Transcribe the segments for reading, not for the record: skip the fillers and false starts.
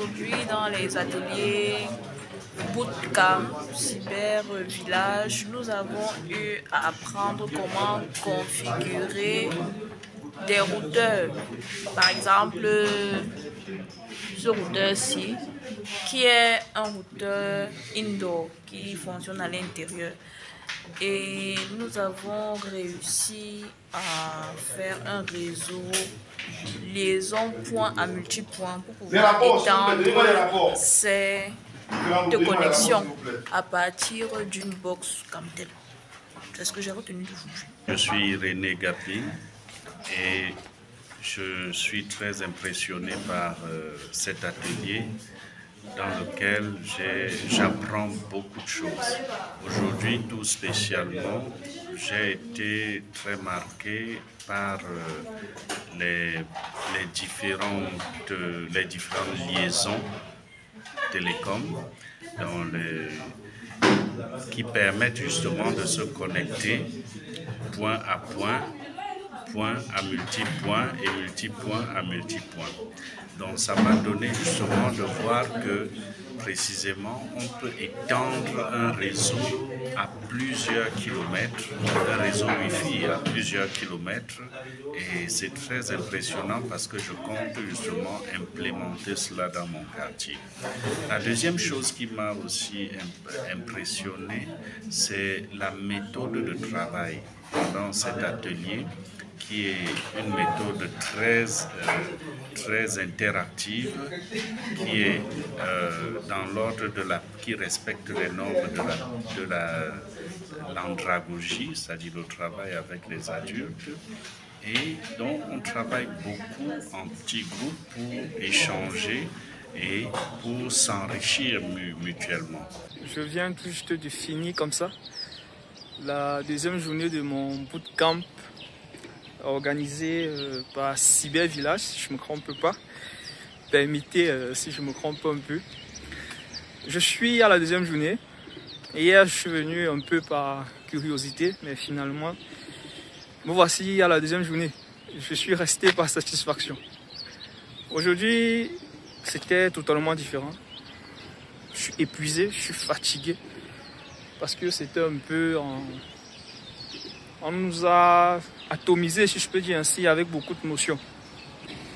Aujourd'hui, dans les ateliers Bootcamp Cyber Village, nous avons eu à apprendre comment configurer des routeurs. Par exemple, ce routeur-ci, qui est un routeur indoor qui fonctionne à l'intérieur. Et nous avons réussi à faire un réseau liaison point à multipoint pour pouvoir étendre ces de connexion à partir d'une box comme telle. C'est ce que j'ai retenu d'aujourd'hui. Je suis René Gapi et je suis très impressionné par cet atelier dans lequel j'apprends beaucoup de choses. Aujourd'hui, tout spécialement, j'ai été très marqué par les différentes liaisons télécom qui permettent justement de se connecter point à point, point à multipoint et multipoint à multipoint. Donc ça m'a donné justement de voir que précisément on peut étendre un réseau à plusieurs kilomètres, un réseau Wi-Fi à plusieurs kilomètres, et c'est très impressionnant parce que je compte justement implémenter cela dans mon quartier. La deuxième chose qui m'a aussi impressionné, c'est la méthode de travail pendant cet atelier, qui est une méthode très interactive, qui est dans l'ordre qui respecte les normes de l'andragogie, c'est-à-dire le travail avec les adultes. Et donc on travaille beaucoup en petits groupes pour échanger et pour s'enrichir mutuellement. Je viens tout juste de finir comme ça la deuxième journée de mon bootcamp organisé par Cyber Village, si je ne me trompe pas. Permettez si je me trompe un peu. Je suis à la deuxième journée. Hier, je suis venu un peu par curiosité, mais finalement, me voici à la deuxième journée. Je suis resté par satisfaction. Aujourd'hui, c'était totalement différent. Je suis épuisé, je suis fatigué, parce que c'était un peu on nous a atomisé, si je peux dire ainsi, avec beaucoup de notions.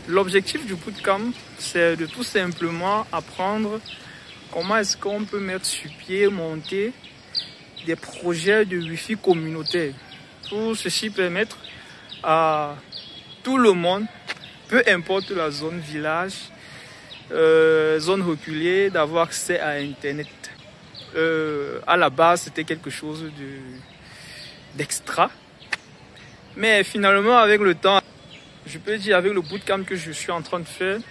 L'objectif du bootcamp, c'est de tout simplement apprendre comment est-ce qu'on peut mettre sur pied, monter des projets de Wi-Fi communautaire. Pour ceci permettre à tout le monde, peu importe la zone village, zone reculée, d'avoir accès à Internet. À la base, c'était quelque chose d'extra. Mais finalement, avec le temps, je peux dire avec le bootcamp que je suis en train de faire,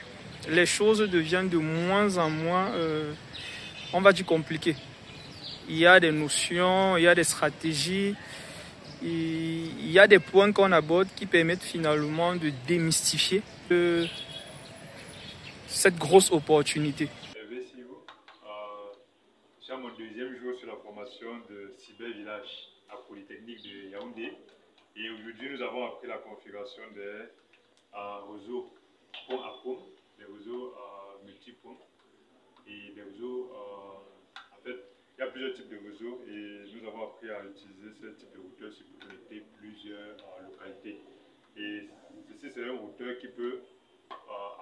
les choses deviennent de moins en moins, on va dire, compliquées. Il y a des notions, il y a des stratégies, il y a des points qu'on aborde qui permettent finalement de démystifier cette grosse opportunité. C'est mon deuxième jour sur la formation de Cyber Village à Polytechnique de Yaoundé. Et aujourd'hui, nous avons appris la configuration des réseaux point à point, des réseaux multipoints et des réseaux. En fait, il y a plusieurs types de réseaux et nous avons appris à utiliser ce type de routeur pour connecter plusieurs localités. Et ceci, c'est un routeur qui peut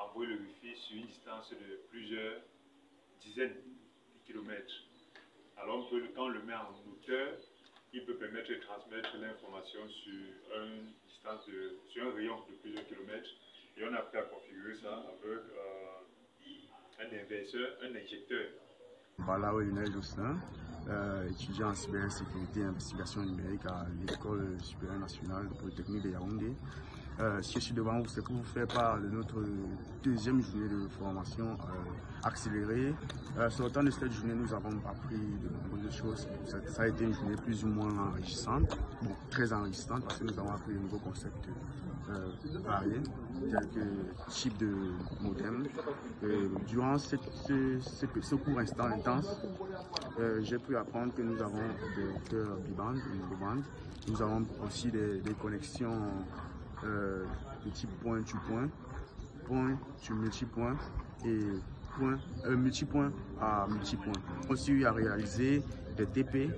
envoyer le Wi-Fi sur une distance de plusieurs dizaines de kilomètres. Alors quand on le met en hauteur, il peut permettre de transmettre l'information sur sur un rayon de plusieurs kilomètres. Et on a appris à configurer ça avec un inverseur, un injecteur. Voilà, Lionel Joussin, étudiant en cybersécurité et investigation numérique à l'École supérieure nationale de Polytechnique de Yaoundé. Si je suis devant vous, c'est pour vous faire part de notre deuxième journée de formation accélérée. Sur le temps de cette journée, nous avons appris de nombreuses choses. Ça a été une journée plus ou moins enrichissante, bon, très enrichissante, parce que nous avons appris de nouveaux concepts variés, tels que type de modem. Durant ce court instant intense, j'ai pu apprendre que nous avons des routeurs biband et microband. Nous avons aussi des connexions de type point to point, point to multipoint et multipoint à multipoint. J'ai aussi eu à réaliser des TP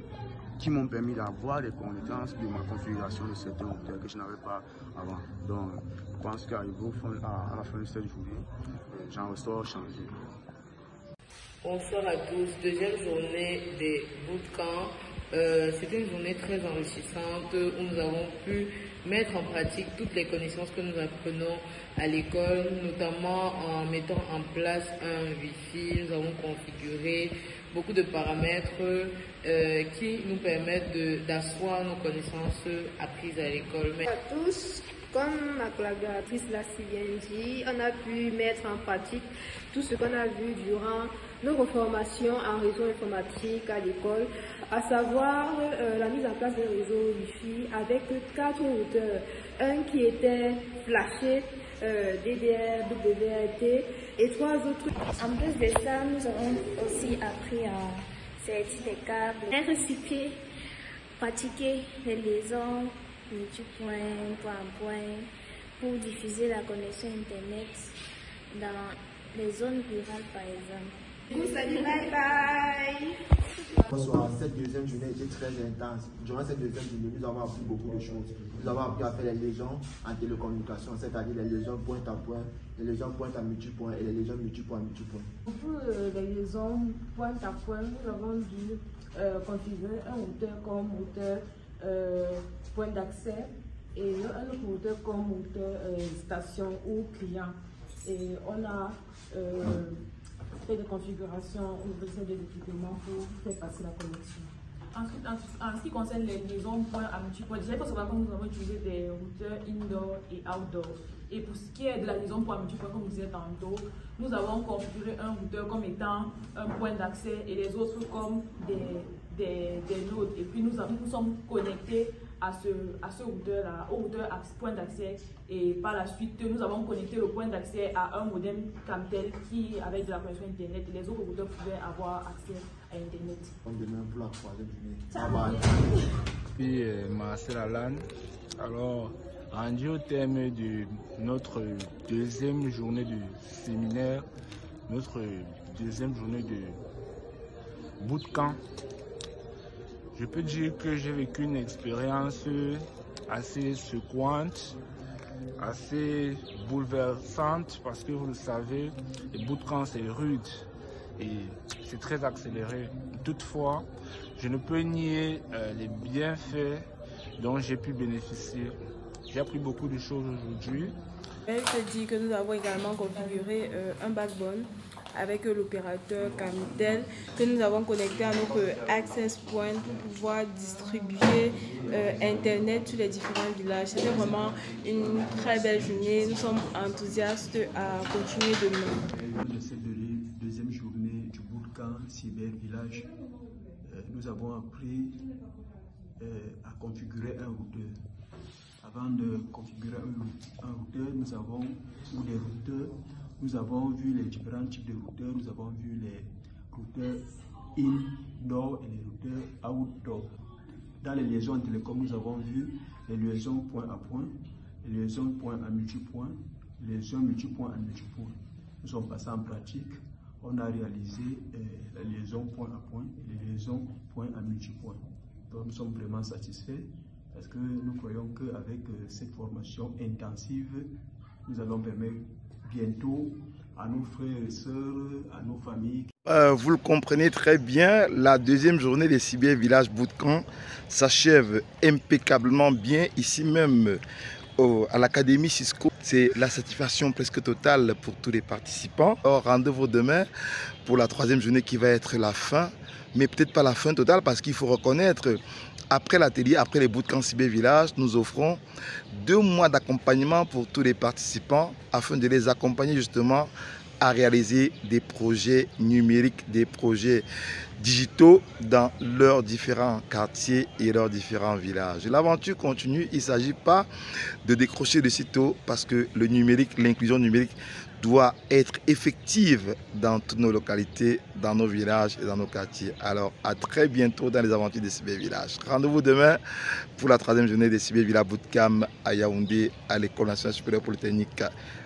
qui m'ont permis d'avoir des connaissances de ma configuration de certains routeurs que je n'avais pas avant. Donc, je pense qu'arrivé à la fin de cette journée, j'en ressors changé. Bonsoir à tous, deuxième journée des bootcamps. C'est une journée très enrichissante où nous avons pu mettre en pratique toutes les connaissances que nous apprenons à l'école, notamment en mettant en place un Wi-Fi. Nous avons configuré beaucoup de paramètres qui nous permettent d'asseoir nos connaissances apprises à l'école. Bonjour à tous. Comme ma collaboratrice l'a si bien dit, on a pu mettre en pratique tout ce qu'on a vu durant nos formations en réseau informatique à l'école, à savoir la mise en place d'un réseau Wi-Fi avec 4 routeurs, un qui était flashé, DDR, WRT et 3 autres. En plus de ça, nous avons aussi appris à sortir des câbles, recycler, pratiquer les liaisons multipoint, point à point, pour diffuser la connexion Internet dans les zones rurales par exemple. Salut, bye bye. Bonsoir, cette deuxième journée était très intense. Durant cette deuxième journée, nous avons appris beaucoup de choses. Nous avons appris à faire les liaisons en télécommunication, c'est-à-dire les liaisons point à point, les liaisons point à multipoint et les liaisons multipoint à multipoint. Pour les liaisons point à point, nous avons dû configurer un routeur comme routeur point d'accès et un autre routeur comme routeur station ou client. Et on a fait des configurations au niveau des équipements pour faire passer la connexion. Ensuite, en ce qui concerne les liaisons point à multipoint, déjà il faut savoir que nous avons utilisé des routeurs indoor et outdoor. Et pour ce qui est de la liaison point à multipoint, comme je disais tantôt, nous avons configuré un routeur comme étant un point d'accès et les autres comme des nodes. Et puis nous sommes connectés à ce routeur-là, au routeur point d'accès, et par la suite nous avons connecté le point d'accès à un modem Camtel qui avait de la connexion Internet et les autres routeurs pouvaient avoir accès à Internet. On demain pour la troisième journée. Puis Marcel Alan. Alors, rendu au terme de notre deuxième journée du séminaire, notre deuxième journée de bootcamp, je peux dire que j'ai vécu une expérience assez secouante, assez bouleversante, parce que vous le savez, le bootcamp c'est rude et c'est très accéléré. Toutefois, je ne peux nier les bienfaits dont j'ai pu bénéficier. J'ai appris beaucoup de choses aujourd'hui. Je te dis que nous avons également configuré un backbone avec l'opérateur Camtel que nous avons connecté à notre access point pour pouvoir distribuer Internet sur les différents villages. C'était vraiment une très belle journée. Nous sommes enthousiastes à continuer demain. De cette deuxième journée du bootcamp Cyber Village, nous avons appris à configurer un routeur. Avant de configurer un routeur, nous avons vu les différents types de routeurs, nous avons vu les routeurs indoor et les routeurs outdoor. Dans les liaisons en télécom, nous avons vu les liaisons point à point, les liaisons point à multipoint, les liaisons multipoint à multipoint. Nous sommes passés en pratique, on a réalisé la liaison point à point et les liaisons point à multipoint. Donc nous sommes vraiment satisfaits parce que nous croyons qu'avec cette formation intensive, nous allons permettre bientôt à nos frères et sœurs, à nos familles. Vous le comprenez très bien, la deuxième journée des Cyber Village Bootcamp s'achève impeccablement bien ici même à l'Académie Cisco. C'est la satisfaction presque totale pour tous les participants. Alors rendez-vous demain pour la troisième journée qui va être la fin, mais peut-être pas la fin totale parce qu'il faut reconnaître, après l'atelier, après les bootcamps Cyber Village, nous offrons 2 mois d'accompagnement pour tous les participants afin de les accompagner justement à réaliser des projets numériques, des projets digitaux dans leurs différents quartiers et leurs différents villages. L'aventure continue, il ne s'agit pas de décrocher de sitôt parce que le numérique, l'inclusion numérique doit être effective dans toutes nos localités, dans nos villages et dans nos quartiers. Alors à très bientôt dans les aventures des Cyber Village. Rendez-vous demain pour la troisième journée des Cyber Village Bootcamp à Yaoundé, à l'École nationale supérieure polytechnique.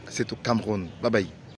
C'est au Cameroun. Bye bye.